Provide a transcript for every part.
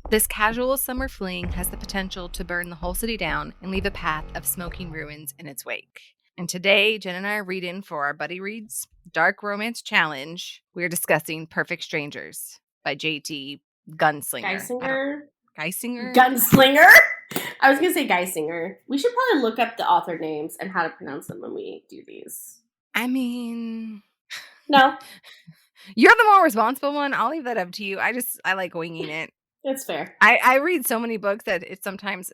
This casual summer fling has the potential to burn the whole city down and leave a path of smoking ruins in its wake. And today, Jen and I are reading for our Buddy Reads Dark Romance Challenge. We're discussing Perfect Strangers by JT Geissinger. Geissinger? Gunslinger? I was going to say Geissinger. We should probably look up the author names and how to pronounce them when we do these. I mean... No. You're the more responsible one. I'll leave that up to you. I like winging it. It's fair. I read so many books that it's sometimes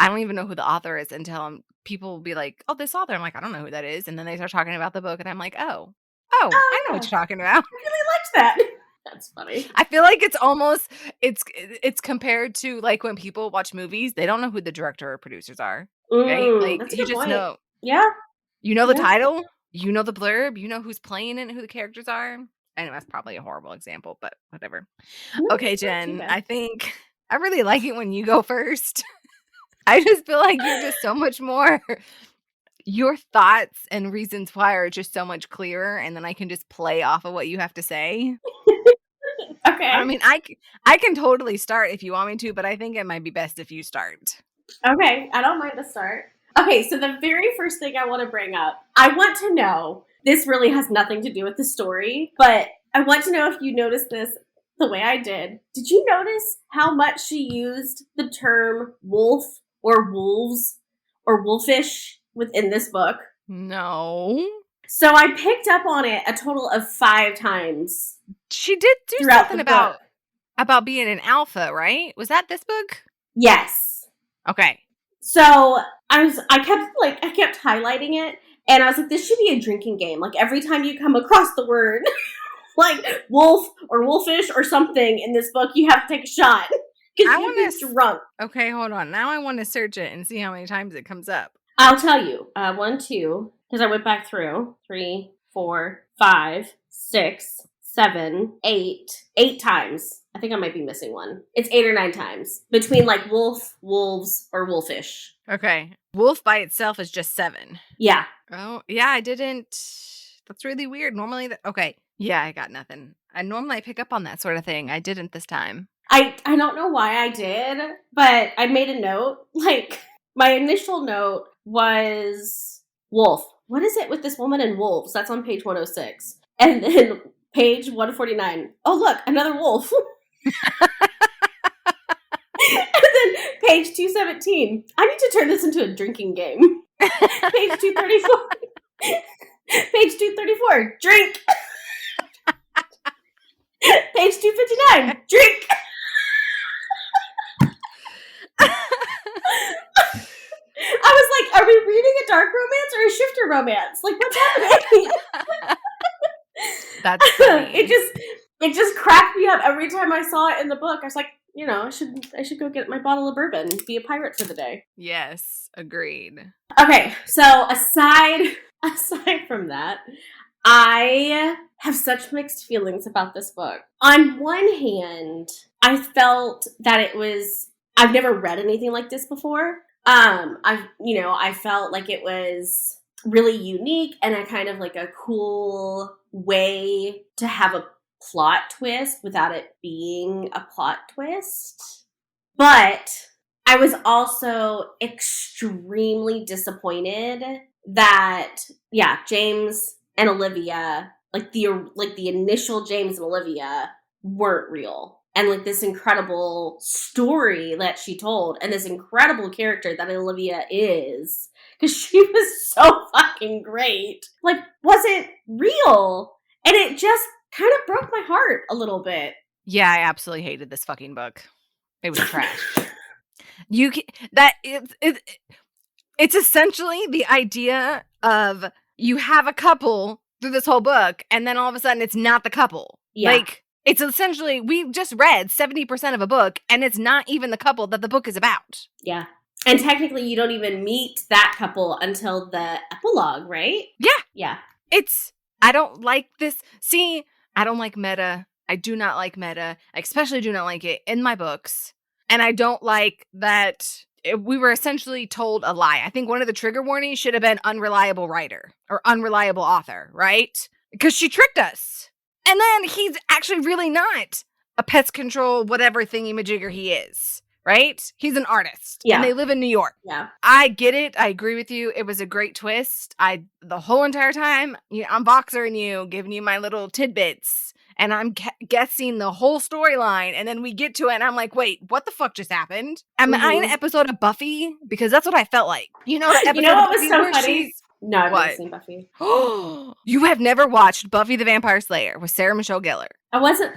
I don't even know who the author is until people will be like, oh, this author. I'm like, I don't know who that is. And then they start talking about the book and I'm like, oh, I know what you're talking about. I really liked that. That's funny. I feel like it's almost, it's compared to like when people watch movies, they don't know who the director or producers are. Right? Like that's a you good just point. know. Yeah. You know the title, you know the blurb, you know who's playing it and who the characters are. I know that's probably a horrible example, but whatever. No, Okay, Jen, I think I really like it when you go first. I just feel like you're just so much more. Your thoughts and reasons why are just so much clearer, and then I can just play off of what you have to say. Okay. I mean, I can totally start if you want me to, but I think it might be best if you start. Okay, I don't mind to start. Okay, so the very first thing I want to bring up, I want to know, this really has nothing to do with the story, but I want to know if you noticed this the way I did. Did you notice how much she used the term wolf or wolves or wolfish within this book? No. So I picked up on it a total of 5 times. She did do something about being an alpha, right? Was that this book? Yes. Okay. So I kept highlighting it, and I was like, this should be a drinking game. Like every time you come across the word like wolf or wolfish or something in this book, you have to take a shot because you get drunk. Okay, hold on. Now I want to search it and see how many times it comes up. I'll tell you. 1, 2, because I went back through 3, 4, 5, 6, 7, 8 times. I think I might be missing one. It's 8 or 9 times between like wolf, wolves, or wolfish. Okay. Wolf by itself is just 7. Yeah. Oh, yeah, I didn't. That's really weird. Normally, okay. Yeah, I got nothing. I normally pick up on that sort of thing. I didn't this time. I don't know why I did, but I made a note. Like, my initial note was wolf. What is it with this woman and wolves? That's on page 106. And then page 149. Oh, look, another wolf. And then page 217. I need to turn this into a drinking game. Page 234. Page 234. Drink. Page 259. Drink. I was like, are we reading a dark romance or a shifter romance? Like, what's happening? That's funny. It just cracked me up every time I saw it in the book. I was like, I should go get my bottle of bourbon and be a pirate for the day. Yes, agreed. Okay, so aside from that, I have such mixed feelings about this book. On one hand, I felt that I've never read anything like this before. I felt like it was really unique and a kind of like a cool way to have a plot twist without it being a plot twist. But I was also extremely disappointed that, James and Olivia, like the initial James and Olivia weren't real. And like this incredible story that she told and this incredible character that Olivia is, because she was so fucking great, like wasn't real. And it just kind of broke my heart a little bit. Yeah, I absolutely hated this fucking book. It was trash. It's essentially the idea of you have a couple through this whole book, and then all of a sudden it's not the couple. Yeah. Like, it's essentially, we just read 70% of a book, and it's not even the couple that the book is about. Yeah. And technically, you don't even meet that couple until the epilogue, right? Yeah. Yeah. I don't like this. See, I don't like meta. I do not like meta. I especially do not like it in my books. And I don't like that we were essentially told a lie. I think one of the trigger warnings should have been unreliable writer or unreliable author, right? Because she tricked us. And then he's actually really not a pest control, whatever thingy-majigger he is. Right? He's an artist. Yeah. And they live in New York. Yeah. I get it. I agree with you. It was a great twist. The whole entire time, I'm boxering you, giving you my little tidbits. And I'm guessing the whole storyline. And then we get to it and I'm like, wait, what the fuck just happened? Am I in an episode of Buffy? Because that's what I felt like. You know that episode what of Buffy was so where funny? No, I've what? never seen Buffy. You have never watched Buffy the Vampire Slayer with Sarah Michelle Gellar.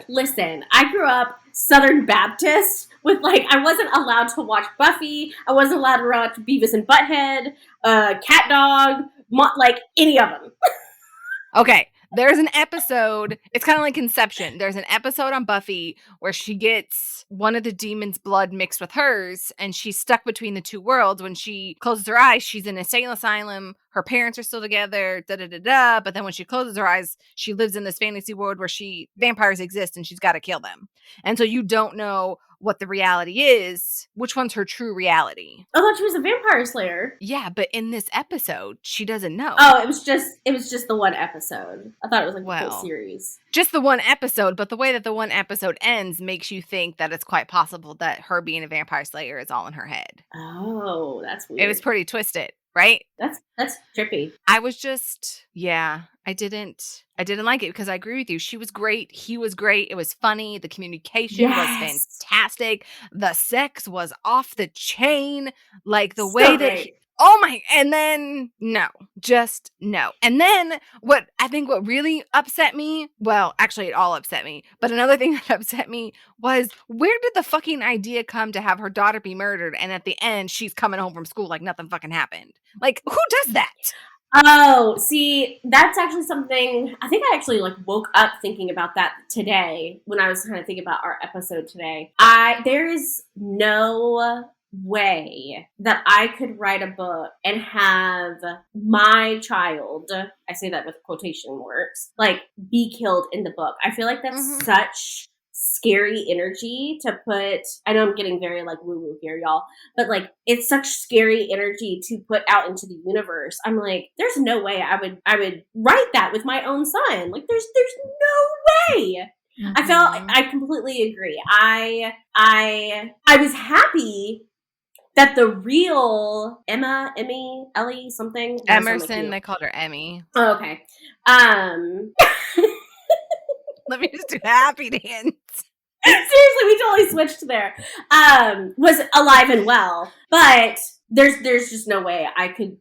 Listen, I grew up Southern Baptist with I wasn't allowed to watch Buffy. I wasn't allowed to watch Beavis and Butthead, Cat Dog, any of them. Okay, there's an episode, it's kind of like Inception. There's an episode on Buffy where she gets one of the demon's blood mixed with hers, and she's stuck between the two worlds. When she closes her eyes, she's in a insane asylum. Her parents are still together, da-da-da-da, but then when she closes her eyes, she lives in this fantasy world where vampires exist, and she's got to kill them. And so you don't know what the reality is, which one's her true reality. I thought she was a vampire slayer. Yeah, but in this episode, she doesn't know. Oh, it was just the one episode. I thought it was the whole series. Just the one episode, but the way that the one episode ends makes you think that it's quite possible that her being a vampire slayer is all in her head. Oh, that's weird. It was pretty twisted, right? That's trippy. I was just, I didn't like it because I agree with you. She was great. He was great. It was funny. The communication was fantastic. The sex was off the chain. Like the way that and then no. And then what really upset me, well, actually it all upset me, but another thing that upset me was, where did the fucking idea come to have her daughter be murdered and at the end she's coming home from school like nothing fucking happened? Like, who does that? Oh, see, that's actually something, I think I actually woke up thinking about that today when I was kind of thinking about our episode today. There is no way that I could write a book and have my child, I say that with quotation marks, be killed in the book. I feel like that's such scary energy to put. I know I'm getting very woo-woo here, y'all, but it's such scary energy to put out into the universe. I'm like, there's no way I would write that with my own son. There's no way. I completely agree. I was happy that the real Ellie, something. Emerson, they called her Emmy. Oh, okay. Let me just do happy dance. Seriously, we totally switched there. Was alive and well, but there's just no way I could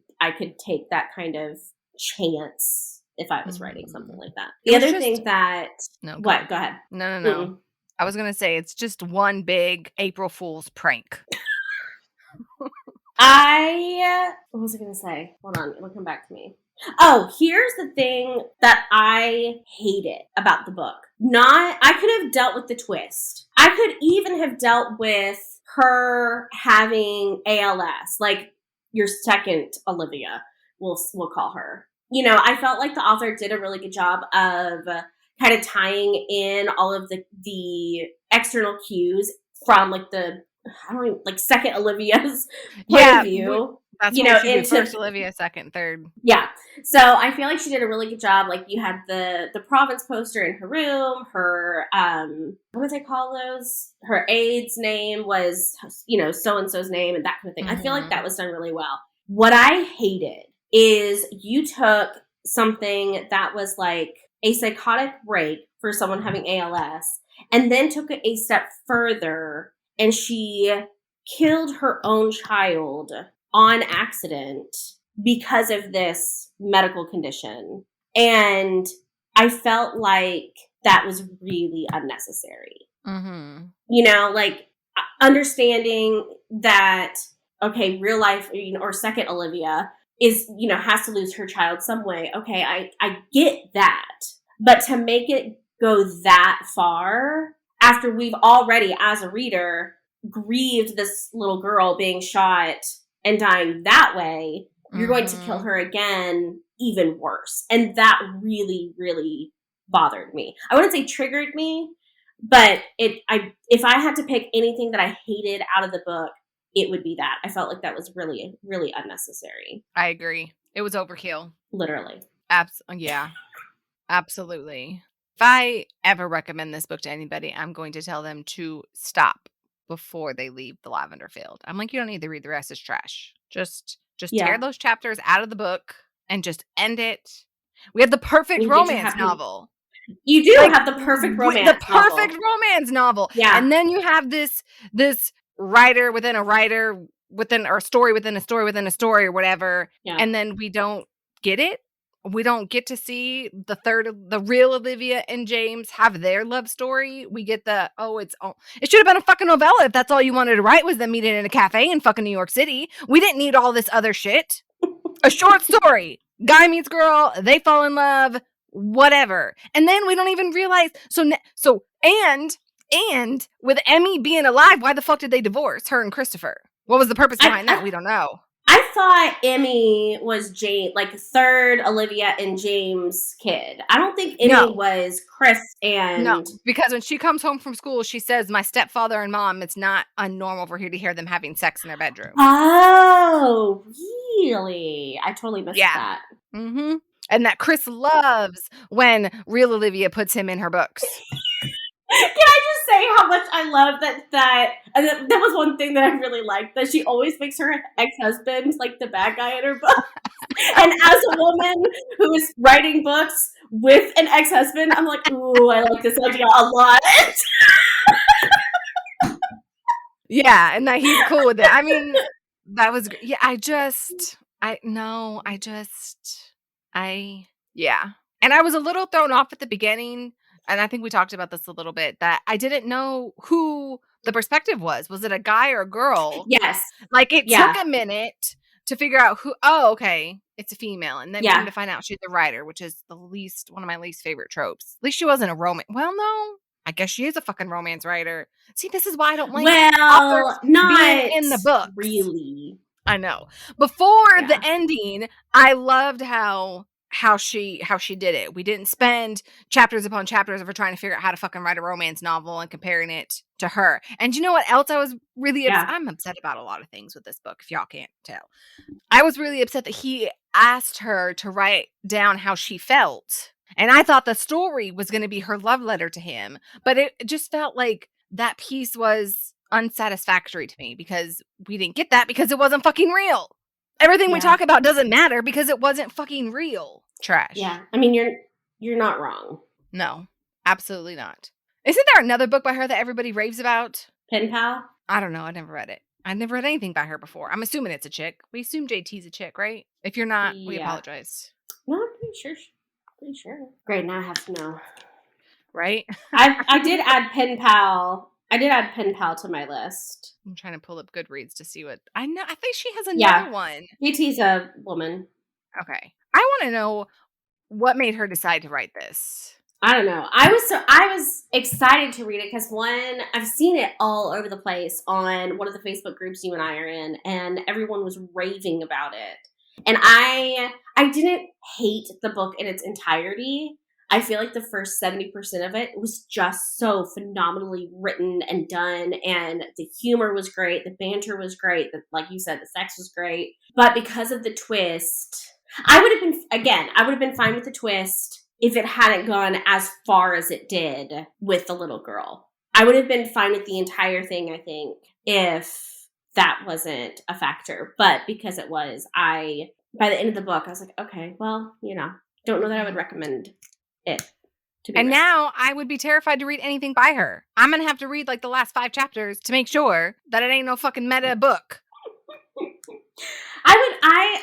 take that kind of chance if I was writing something like that. The other thing that Go ahead. No. Mm-mm. I was gonna say it's just one big April Fool's prank. What was I gonna say? Hold on, it'll come back to me. Oh, here's the thing that I hated about the book. I could have dealt with the twist. I could even have dealt with her having ALS, your second Olivia, we'll call her. I felt like the author did a really good job of kind of tying in all of the external cues from second Olivia's point of view. That's into first Olivia, second, third. Yeah. So I feel like she did a really good job. You had the province poster in her room. Her what do they call those? Her aide's name was so and so's name and that kind of thing. I feel like that was done really well. What I hated is you took something that was a psychotic break for someone having ALS and then took it a step further and she killed her own child on accident because of this medical condition. And I felt like that was really unnecessary. Understanding that, okay, real life, or second Olivia is, has to lose her child some way. Okay, I get that. But to make it go that far after we've already, as a reader, grieved this little girl being shot and dying that way, you're going to kill her again, even worse. And that really, really bothered me. I wouldn't say triggered me, but if I had to pick anything that I hated out of the book, it would be that. I felt like that was really, really unnecessary. I agree. It was overkill. Literally. Yeah. Absolutely. If I ever recommend this book to anybody, I'm going to tell them to stop before they leave the lavender field. I'm like, you don't need to read the rest. It's trash. Just tear Yeah. those chapters out of the book and just end it. We have the perfect You get your romance happy. novel. You do Like, have the perfect romance the perfect novel. romance novel. Yeah. And then you have this writer within a writer within, or story within a story within a story or whatever. Yeah. And then we don't get it. We don't get to see the real Olivia and James have their love story. We get it should have been a fucking novella if that's all you wanted to write, was them meeting in a cafe in fucking New York City. We didn't need all this other shit. A short story. Guy meets girl, they fall in love, whatever. And then we don't even realize. And with Emmy being alive, why the fuck did they divorce her and Christopher? What was the purpose behind that? We don't know. I thought Emmy was third Olivia and James kid. I don't think Emmy was Chris and... No, because when she comes home from school, she says, my stepfather and mom, it's not unnormal for here to hear them having sex in their bedroom. Oh, really? I totally missed that. Mm-hmm. And that Chris loves when real Olivia puts him in her books. Can I just say how much I love that was one thing that I really liked, that she always makes her ex-husband like the bad guy in her book. And as a woman who is writing books with an ex-husband, I'm like, ooh, I like this idea a lot. Yeah, and that he's cool with it. I mean, that was great. Yeah, yeah. And I was a little thrown off at the beginning. And I think we talked about this a little bit, that I didn't know who the perspective was. Was it a guy or a girl? Yes. Like, it took a minute to figure out who. Oh, okay, it's a female. And then come to find out she's the writer, which is one of my least favorite tropes. At least she wasn't a romance. Well, no, I guess she is a fucking romance writer. See, this is why I don't like authors being in the book. Really. I know. Before the ending, I loved how she did it. We didn't spend chapters upon chapters of her trying to figure out how to fucking write a romance novel and comparing it to her. And you know what else I was really upset? I'm upset about a lot of things with this book, if y'all can't tell. I was really upset that he asked her to write down how she felt. And I thought the story was going to be her love letter to him. But it just felt like that piece was unsatisfactory to me, because we didn't get that because it wasn't fucking real. Everything we talk about doesn't matter because it wasn't fucking real. Trash. Yeah. I mean, you're not wrong. No, absolutely not. Isn't there another book by her that everybody raves about? PenPal? I don't know. I never read it. I never read anything by her before. I'm assuming it's a chick. We assume JT's a chick, right? If you're not, we apologize. No, I'm pretty sure. Great, now I have to know. Right? I did add PenPal. I did add PenPal to my list. I'm trying to pull up Goodreads to see what I know. I think she has another one. JT's a woman. Okay. I want to know what made her decide to write this. I don't know. I was excited to read it because, one, I've seen it all over the place on one of the Facebook groups you and I are in, and everyone was raving about it. And I didn't hate the book in its entirety. I feel like the first 70% of it was just so phenomenally written and done, and the humor was great, the banter was great, like you said, the sex was great. But because of the twist, I would have been fine with the twist if it hadn't gone as far as it did with the little girl. I would have been fine with the entire thing, I think, if that wasn't a factor. But because it was, by the end of the book, I was like, okay, well, don't know that I would recommend it. And now I would be terrified to read anything by her. I'm going to have to read like the last 5 chapters to make sure that it ain't no fucking meta book.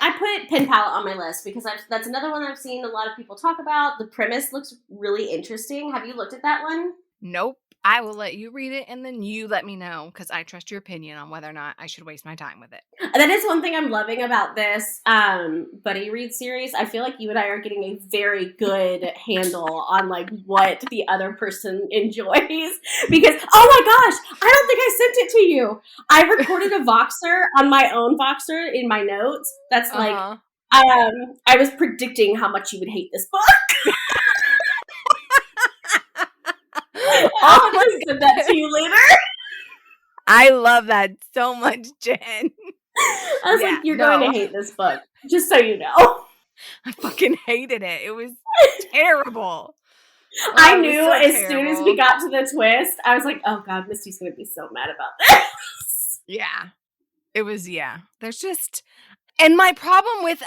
I put PenPal on my list because that's another one I've seen a lot of people talk about. The premise looks really interesting. Have you looked at that one? Nope. I will let you read it and then you let me know, because I trust your opinion on whether or not I should waste my time with it. That is one thing I'm loving about this buddy read series. I feel like you and I are getting a very good handle on like what the other person enjoys, because oh my gosh, I don't think I sent it to you. I recorded a Voxer on my own Voxer in my notes. That's like I was predicting how much you would hate this book. I'll just send that to you later. I love that so much, Jen. I was like, you're going to hate this book, just so you know. I fucking hated it. It was terrible. I it was knew so as soon as we terrible. got to the twist, I was like, oh God, Mistie's going to be so mad about this. Yeah. It was, there's just, and my problem with,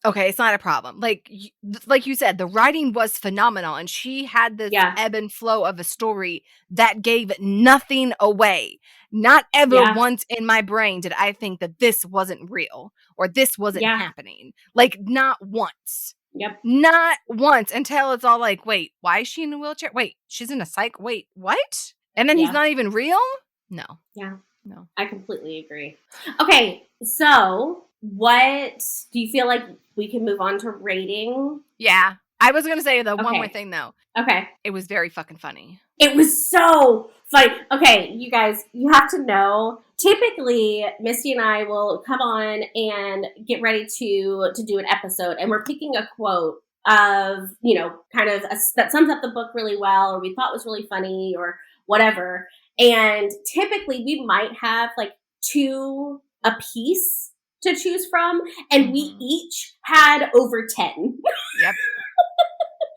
okay, it's not a problem. Like you said, the writing was phenomenal, and she had this Yeah. ebb and flow of a story that gave nothing away. Not ever Yeah. once in my brain did I think that this wasn't real or this wasn't Yeah. happening. Like, not once. Yep. Not once, until it's all like, wait, why is she in a wheelchair? Wait, she's in a psych. Wait, what? And then he's Yeah. not even real? No. Yeah. No. I completely agree. Okay, so what do you feel like we can move on to rating? Yeah. I was going to say one more Okay. thing, though. Okay. It was very fucking funny. It was so funny. Okay, you guys, you have to know, typically Misty and I will come on and get ready to do an episode, and we're picking a quote of, kind of that sums up the book really well, or we thought was really funny, or whatever. And typically we might have like 2 a piece to choose from, and we each had over 10. Yep.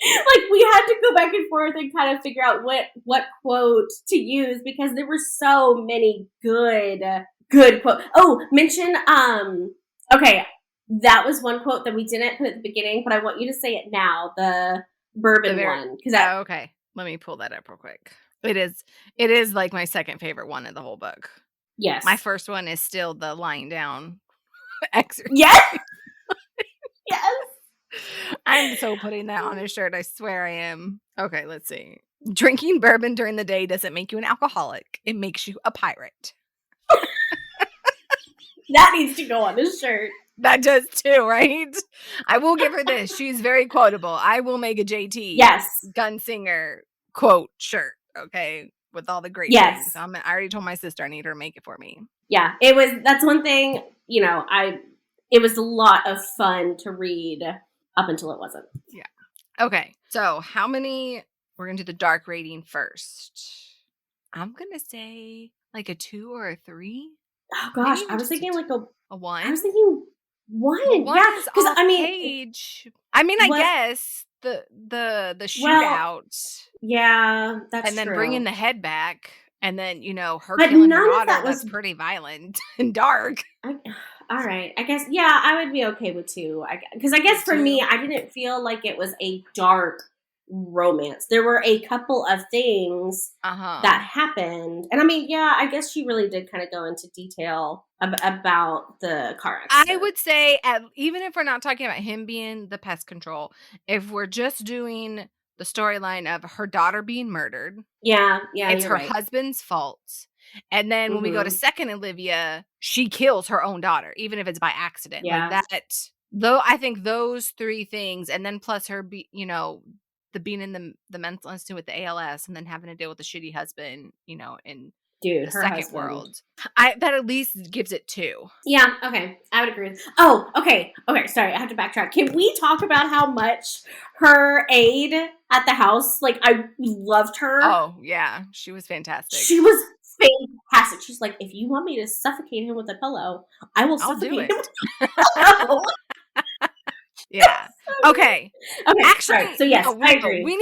Like, we had to go back and forth and kind of figure out what quote to use, because there were so many good quotes. Oh, mention, okay, that was one quote that we didn't put at the beginning, but I want you to say it now, the bourbon one. Okay. Let me pull that up real quick. It is like my second favorite one in the whole book. Yes. My first one is still the lying down exercise. Yes. Yes. I'm so putting that on a shirt. I swear I am. Okay, let's see. Drinking bourbon during the day doesn't make you an alcoholic. It makes you a pirate. That needs to go on his shirt. That does too, right? I will give her this. She's very quotable. I will make a JT Geissinger quote shirt, okay? With all the great things. I already told my sister I need her to make it for me. Yeah, that's one thing, it was a lot of fun to read up until it wasn't. Yeah. Okay, so how many, we're going to do the dark rating first. I'm going to say like a 2 or a 3. Oh gosh, I was thinking like a 1. I was thinking 1. Well, yeah, because page. I guess the shootout. Yeah, that's and then true. bringing the head back, and then her killing her daughter. That's pretty violent and dark. All right, I guess I would be okay with 2. Because I guess for me, I didn't feel like it was a dark romance. There were a couple of things that happened, and I guess she really did kind of go into detail about the car accident. I would say, even if we're not talking about him being the pest control, if we're just doing the storyline of her daughter being murdered, it's her husband's fault. And then when we go to second Olivia, she kills her own daughter, even if it's by accident. Like that. Though I think those 3 things, and then plus her, the being in the mental institute with the ALS, and then having to deal with the shitty husband, in the second world. That at least gives it 2. Yeah, okay. I would agree. Oh, okay. Okay, sorry, I have to backtrack. Can we talk about how much her aide at the house, like, I loved her? Oh, yeah. She was fantastic. She was fantastic. She's like, if you want me to suffocate him with a pillow, I will suffocate him with a pillow. Yeah. Okay. Actually, right. So yes, I agree. We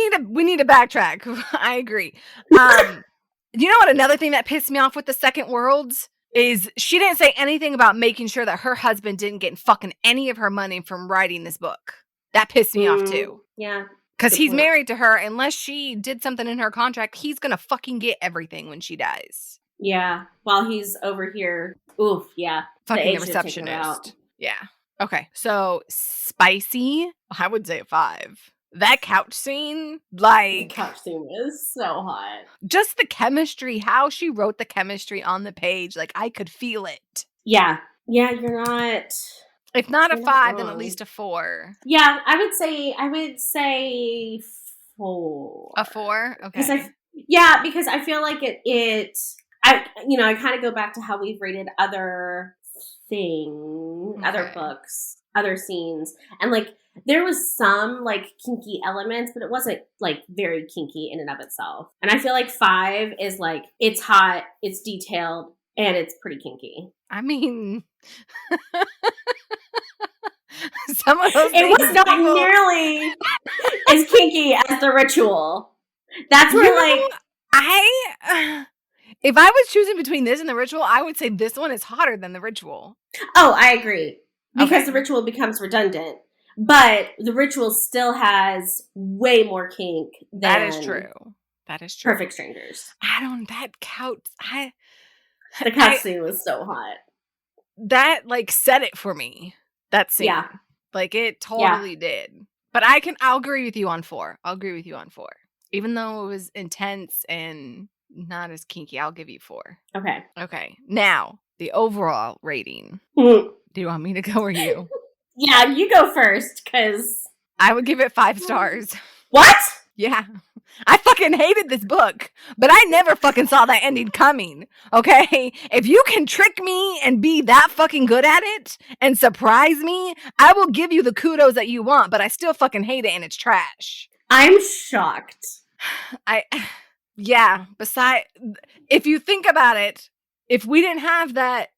need to backtrack. I agree. You know what? Another thing that pissed me off with the second worlds is she didn't say anything about making sure that her husband didn't get fucking any of her money from writing this book. That pissed me off too. Yeah. Because he's married to her. Unless she did something in her contract, he's gonna fucking get everything when she dies. Yeah. While he's over here. Oof. Yeah. Fucking the receptionist. Yeah. Okay. So spicy. I would say a 5. That couch scene, like... The couch scene is so hot. Just the chemistry, how she wrote the chemistry on the page, like, I could feel it. Yeah. Yeah, you're not... If not a 5, then at least a 4. Yeah, I would say 4. A 4? Okay. Because I feel like I kind of go back to how we've rated other things, other books, other scenes, and like there was some like kinky elements, but it wasn't like very kinky in and of itself. And I feel like 5 is like, it's hot, it's detailed, and it's pretty kinky. Some of those It things was not nearly as kinky as The Ritual. That's where, like... If I was choosing between this and The Ritual, I would say this one is hotter than The Ritual. Oh, I agree. Because Okay. The Ritual becomes redundant. But The Ritual still has way more kink than... That is true. That is true. Perfect Strangers. That couch... The couch scene was so hot. That, like, set it for me. That scene. Yeah. Like, it totally did. But I'll agree with you on 4. I'll agree with you on 4. Even though it was intense and not as kinky, I'll give you 4. Okay. Okay. Now, the overall rating. Do you want me to go or you? Yeah, you go first, because... I would give it 5 stars. What? Yeah. I fucking hated this book, but I never fucking saw that ending coming, okay? If you can trick me and be that fucking good at it and surprise me, I will give you the kudos that you want, but I still fucking hate it and it's trash. I'm shocked. If you think about it, if we didn't have that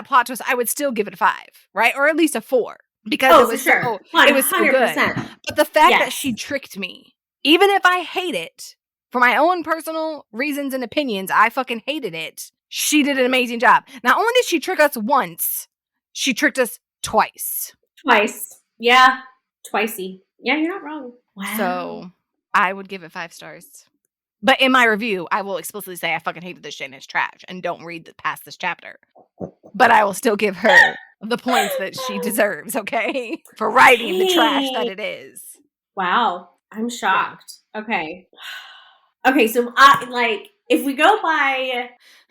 plot twist, I would still give it a 5, right? Or at least a 4. Because it was so good. But the fact that she tricked me, even if I hate it, for my own personal reasons and opinions, I fucking hated it. She did an amazing job. Not only did she trick us once, she tricked us twice. Yeah. Twicey. Yeah, you're not wrong. Wow. So I would give it 5 stars. But in my review, I will explicitly say I fucking hated this shit and it's trash and don't read past this chapter. But I will still give her the points that she deserves, okay? For writing the trash that it is. Wow. I'm shocked. Yeah. Okay, so if we go by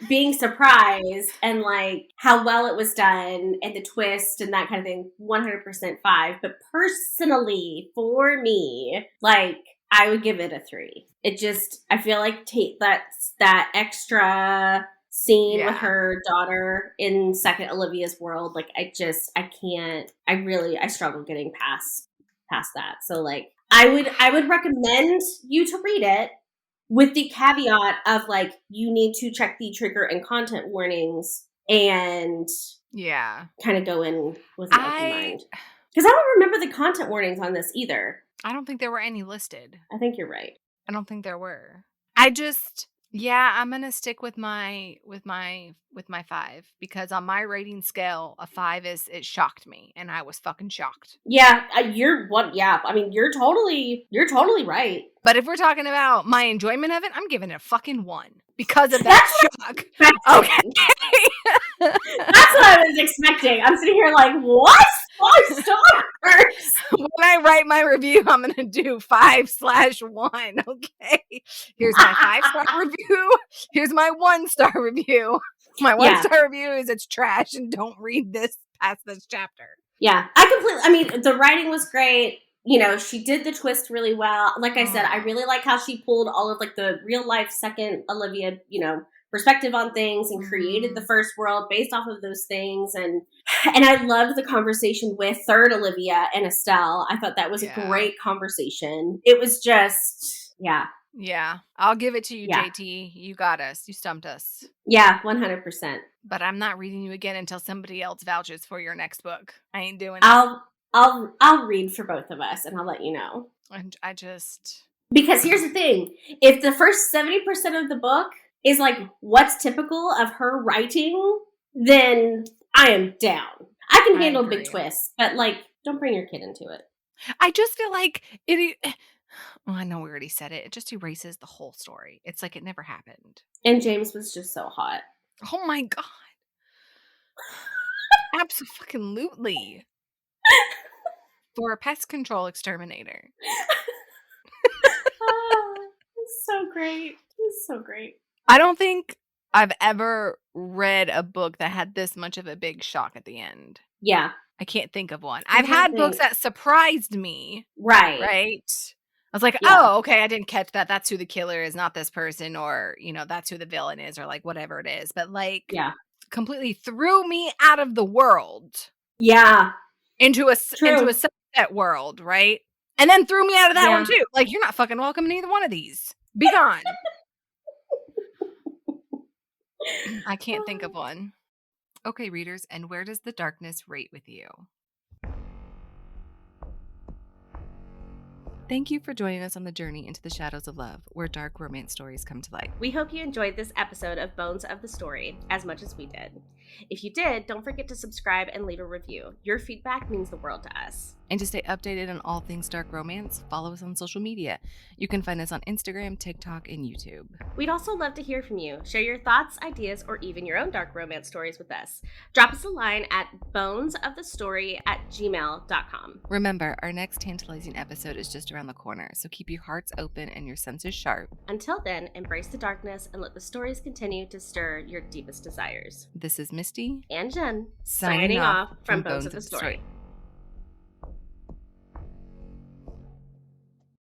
being surprised and like how well it was done and the twist and that kind of thing, 100% 5. But personally, for me, like, I would give it a 3. It just, I feel like that extra scene with her daughter in second Olivia's world, like, I struggle getting past that. So like, I would recommend you to read it with the caveat of like, you need to check the trigger and content warnings and kind of go in with an open mind. Because I don't remember the content warnings on this either. I don't think there were any listed. I think you're right. I don't think there were. I'm gonna stick with my 5 because on my rating scale, a 5 is it shocked me and I was fucking shocked. Yeah, you're totally right. But if we're talking about my enjoyment of it, I'm giving it a fucking 1 because of that shock. Okay. That's what I was expecting. I'm sitting here like, what? 5 stars? When I write my review, I'm going to do 5/1. Okay. Here's my 5-star review. Here's my 1-star review. My 1-star review is it's trash and don't read this past this chapter. Yeah. The writing was great. You know, she did the twist really well. Like I said, I really like how she pulled all of like the real life second Olivia, perspective on things and created the first world based off of those things. And I loved the conversation with third Olivia and Estelle. I thought that was a great conversation. It was just, Yeah. I'll give it to you, JT. You got us. You stumped us. Yeah, 100%. But I'm not reading you again until somebody else vouches for your next book. I ain't doing it. I'll read for both of us and I'll let you know. And because here's the thing. If the first 70% of the book is like what's typical of her writing, then I am down. I can handle big twists, but like, don't bring your kid into it. I just feel like it. Well, I know we already said it. It just erases the whole story. It's like it never happened. And James was just so hot. Oh my God. Absolutely. For a pest control exterminator. It's so great. It's so great. I don't think I've ever read a book that had this much of a big shock at the end. Yeah. I can't think of one. I've had books that surprised me. Right. Right? I was like, oh, okay, I didn't catch that. That's who the killer is, not this person, or, that's who the villain is, or like whatever it is. But like, completely threw me out of the world. Yeah. Into a sunset world, right? And then threw me out of that one too. Like, you're not fucking welcome in either one of these. Be gone. I can't think of one. Okay, readers, and where does the darkness rate with you? Thank you for joining us on the journey into the shadows of love, where dark romance stories come to light. We hope you enjoyed this episode of Bones of the Story as much as we did. If you did, don't forget to subscribe and leave a review. Your feedback means the world to us. And to stay updated on all things dark romance, follow us on social media. You can find us on Instagram, TikTok, and YouTube. We'd also love to hear from you. Share your thoughts, ideas, or even your own dark romance stories with us. Drop us a line at bonesofthestory@gmail.com. Remember, our next tantalizing episode is just around the corner, so keep your hearts open and your senses sharp. Until then, embrace the darkness and let the stories continue to stir your deepest desires. This is Misty And Jenn, signing off from Bones of the Story.